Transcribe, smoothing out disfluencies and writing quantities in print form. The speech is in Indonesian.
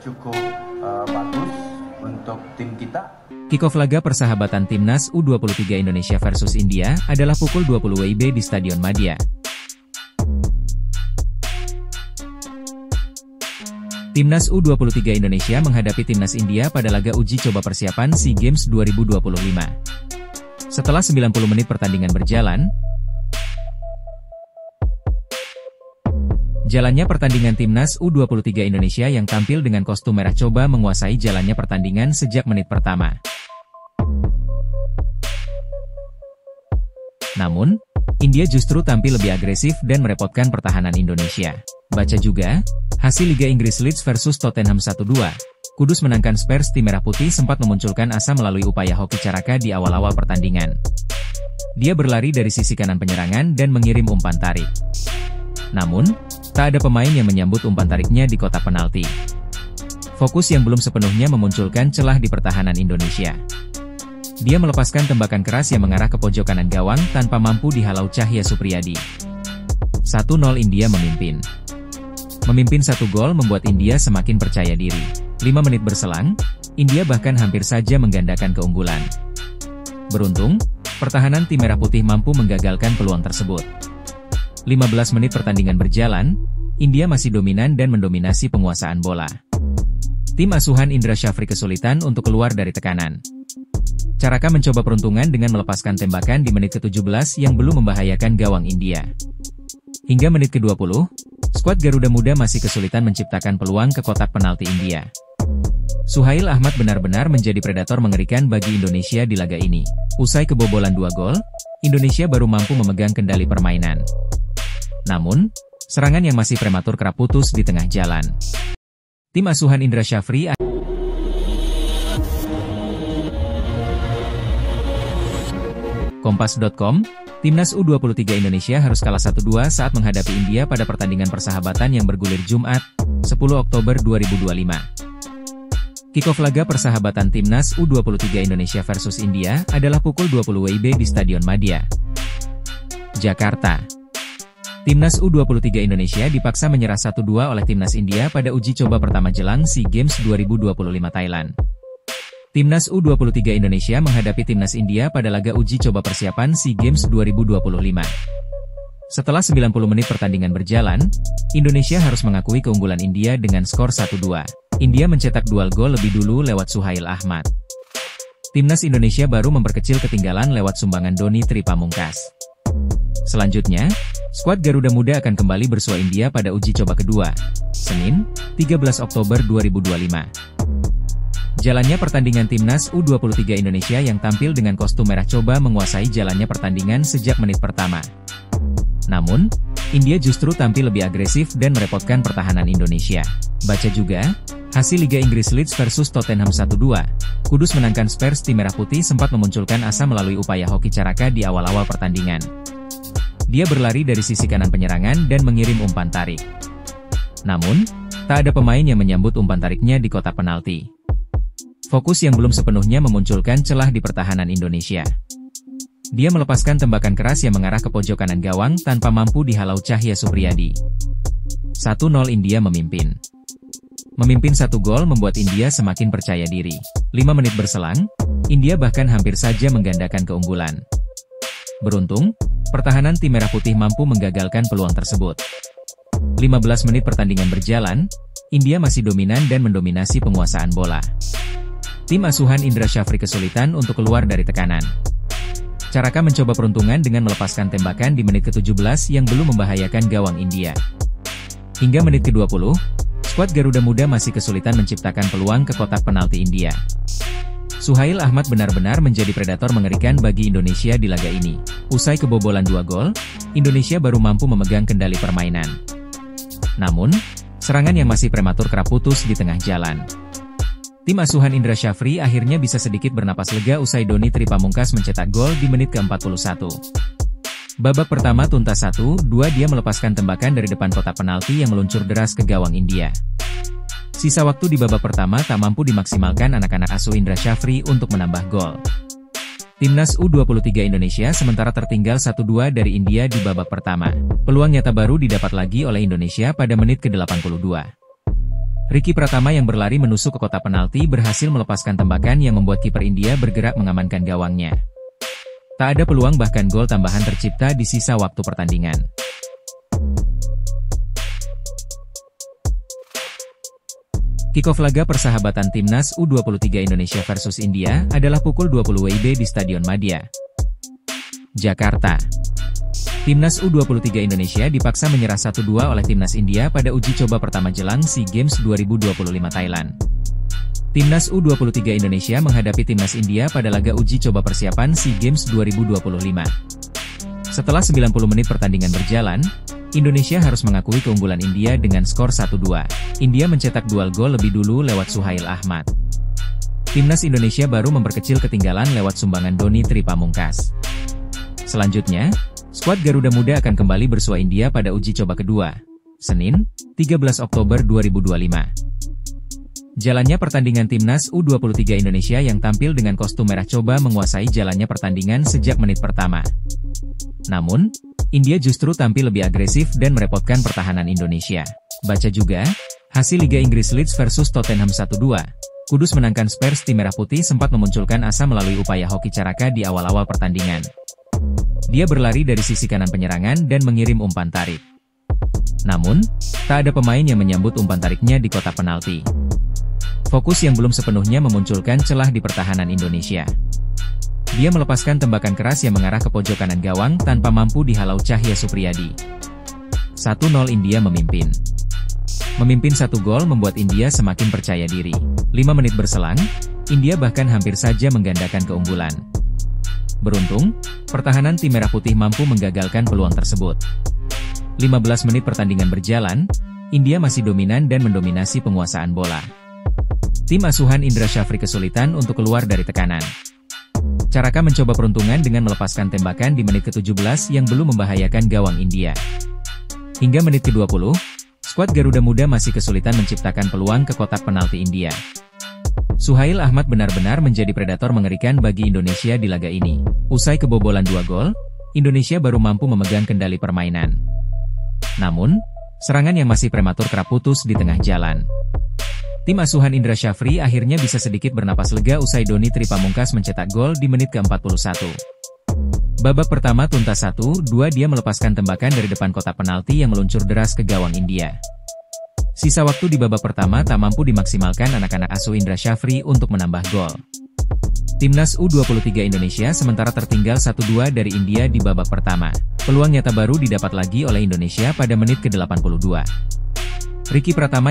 cukup bagus untuk tim kita. Kick-off laga persahabatan Timnas U23 Indonesia versus India adalah pukul 20 WIB di Stadion Madia. Timnas U23 Indonesia menghadapi Timnas India pada laga uji coba persiapan SEA Games 2025. Setelah 90 menit pertandingan berjalan, jalannya pertandingan Timnas U23 Indonesia yang tampil dengan kostum merah coba menguasai jalannya pertandingan sejak menit pertama. Namun, India justru tampil lebih agresif dan merepotkan pertahanan Indonesia. Baca juga, hasil Liga Inggris Leeds versus Tottenham 1-2. Kudus menangkan Spurs. Tim Merah Putih sempat memunculkan asa melalui upaya Hoki Caraka di awal-awal pertandingan. Dia berlari dari sisi kanan penyerangan dan mengirim umpan tarik. Namun, tak ada pemain yang menyambut umpan tariknya di kotak penalti. Fokus yang belum sepenuhnya memunculkan celah di pertahanan Indonesia. Dia melepaskan tembakan keras yang mengarah ke pojok kanan gawang tanpa mampu dihalau Cahya Supriyadi. 1-0 India memimpin. Memimpin 1 gol membuat India semakin percaya diri. 5 menit berselang, India bahkan hampir saja menggandakan keunggulan. Beruntung, pertahanan tim Merah Putih mampu menggagalkan peluang tersebut. 15 menit pertandingan berjalan, India masih dominan dan mendominasi penguasaan bola. Tim asuhan Indra Syafri kesulitan untuk keluar dari tekanan. Caraka mencoba peruntungan dengan melepaskan tembakan di menit ke-17 yang belum membahayakan gawang India. Hingga menit ke-20, skuad Garuda Muda masih kesulitan menciptakan peluang ke kotak penalti India. Suhail Ahmad benar-benar menjadi predator mengerikan bagi Indonesia di laga ini. Usai kebobolan 2 gol, Indonesia baru mampu memegang kendali permainan. Namun, serangan yang masih prematur kerap putus di tengah jalan. Tim asuhan Indra Syafri Kompas.com, Timnas U23 Indonesia harus kalah 1-2 saat menghadapi India pada pertandingan persahabatan yang bergulir Jumat, 10 Oktober 2025. Kick-off laga persahabatan Timnas U23 Indonesia versus India adalah pukul 20 WIB di Stadion Madia, Jakarta. Timnas U23 Indonesia dipaksa menyerah 1-2 oleh Timnas India pada uji coba pertama jelang SEA Games 2025 Thailand. Timnas U23 Indonesia menghadapi Timnas India pada laga uji coba persiapan SEA Games 2025. Setelah 90 menit pertandingan berjalan, Indonesia harus mengakui keunggulan India dengan skor 1-2. India mencetak 2 gol lebih dulu lewat Suhail Ahmad. Timnas Indonesia baru memperkecil ketinggalan lewat sumbangan Doni Tri Pamungkas. Selanjutnya, skuad Garuda Muda akan kembali bersua India pada uji coba kedua, Senin, 13 Oktober 2025. Jalannya pertandingan Timnas U23 Indonesia yang tampil dengan kostum merah coba menguasai jalannya pertandingan sejak menit pertama. Namun, India justru tampil lebih agresif dan merepotkan pertahanan Indonesia. Baca juga, hasil Liga Inggris Leeds versus Tottenham 1-2. Kudus menangkan Spurs. Tim Merah Putih sempat memunculkan asa melalui upaya Hoki Caraka di awal-awal pertandingan. Dia berlari dari sisi kanan penyerangan dan mengirim umpan tarik. Namun, tak ada pemain yang menyambut umpan tariknya di kotak penalti. Fokus yang belum sepenuhnya memunculkan celah di pertahanan Indonesia. Dia melepaskan tembakan keras yang mengarah ke pojok kanan gawang tanpa mampu dihalau Cahya Supriyadi. 1-0 India memimpin. Memimpin 1 gol membuat India semakin percaya diri. 5 menit berselang, India bahkan hampir saja menggandakan keunggulan. Beruntung, pertahanan tim Merah Putih mampu menggagalkan peluang tersebut. 15 menit pertandingan berjalan, India masih dominan dan mendominasi penguasaan bola. Tim asuhan Indra Syafri kesulitan untuk keluar dari tekanan. Caraka mencoba peruntungan dengan melepaskan tembakan di menit ke-17 yang belum membahayakan gawang India. Hingga menit ke-20, skuad Garuda Muda masih kesulitan menciptakan peluang ke kotak penalti India. Suhail Ahmad benar-benar menjadi predator mengerikan bagi Indonesia di laga ini. Usai kebobolan 2 gol, Indonesia baru mampu memegang kendali permainan. Namun, serangan yang masih prematur kerap putus di tengah jalan. Tim asuhan Indra Syafri akhirnya bisa sedikit bernapas lega usai Doni Tri Pamungkas mencetak gol di menit ke-41. Babak pertama tuntas 1-2 dia melepaskan tembakan dari depan kotak penalti yang meluncur deras ke gawang India. Sisa waktu di babak pertama tak mampu dimaksimalkan anak-anak asuh Indra Syafri untuk menambah gol. Timnas U23 Indonesia sementara tertinggal 1-2 dari India di babak pertama. Peluang nyata baru didapat lagi oleh Indonesia pada menit ke-82. Ricky Pratama yang berlari menusuk ke kotak penalti berhasil melepaskan tembakan yang membuat kiper India bergerak mengamankan gawangnya. Tak ada peluang bahkan gol tambahan tercipta di sisa waktu pertandingan. Kick-off laga persahabatan Timnas U23 Indonesia versus India adalah pukul 20 WIB di Stadion Madia, Jakarta. Timnas U23 Indonesia dipaksa menyerah 1-2 oleh Timnas India pada uji coba pertama jelang SEA Games 2025 Thailand. Timnas U23 Indonesia menghadapi Timnas India pada laga uji coba persiapan SEA Games 2025. Setelah 90 menit pertandingan berjalan, Indonesia harus mengakui keunggulan India dengan skor 1-2. India mencetak 2 gol lebih dulu lewat Suhail Ahmad. Timnas Indonesia baru memperkecil ketinggalan lewat sumbangan Doni Tri Pamungkas. Selanjutnya, skuad Garuda Muda akan kembali bersua India pada uji coba kedua, Senin, 13 Oktober 2025. Jalannya pertandingan Timnas U23 Indonesia yang tampil dengan kostum merah coba menguasai jalannya pertandingan sejak menit pertama. Namun, India justru tampil lebih agresif dan merepotkan pertahanan Indonesia. Baca juga, hasil Liga Inggris Leeds versus Tottenham 1-2. Kudus menangkan Spurs. Tim Merah Putih sempat memunculkan asa melalui upaya Hoki Caraka di awal-awal pertandingan. Dia berlari dari sisi kanan penyerangan dan mengirim umpan tarik. Namun, tak ada pemain yang menyambut umpan tariknya di kotak penalti. Fokus yang belum sepenuhnya memunculkan celah di pertahanan Indonesia. Dia melepaskan tembakan keras yang mengarah ke pojok kanan gawang tanpa mampu dihalau Cahya Supriyadi. 1-0 India memimpin. Memimpin 1 gol membuat India semakin percaya diri. 5 menit berselang, India bahkan hampir saja menggandakan keunggulan. Beruntung, pertahanan tim Merah Putih mampu menggagalkan peluang tersebut. 15 menit pertandingan berjalan, India masih dominan dan mendominasi penguasaan bola. Tim asuhan Indra Syafri kesulitan untuk keluar dari tekanan. Caraka mencoba peruntungan dengan melepaskan tembakan di menit ke-17 yang belum membahayakan gawang India. Hingga menit ke-20, skuad Garuda Muda masih kesulitan menciptakan peluang ke kotak penalti India. Suhail Ahmad benar-benar menjadi predator mengerikan bagi Indonesia di laga ini. Usai kebobolan 2 gol, Indonesia baru mampu memegang kendali permainan. Namun, serangan yang masih prematur kerap putus di tengah jalan. Tim asuhan Indra Syafri akhirnya bisa sedikit bernapas lega usai Doni Tri Pamungkas mencetak gol di menit ke-41. Babak pertama tuntas 1-2 dia melepaskan tembakan dari depan kotak penalti yang meluncur deras ke gawang India. Sisa waktu di babak pertama tak mampu dimaksimalkan anak-anak asuh Indra Syafri untuk menambah gol. Timnas U23 Indonesia sementara tertinggal 1-2 dari India di babak pertama. Peluang nyata baru didapat lagi oleh Indonesia pada menit ke-82. Ricky Pratama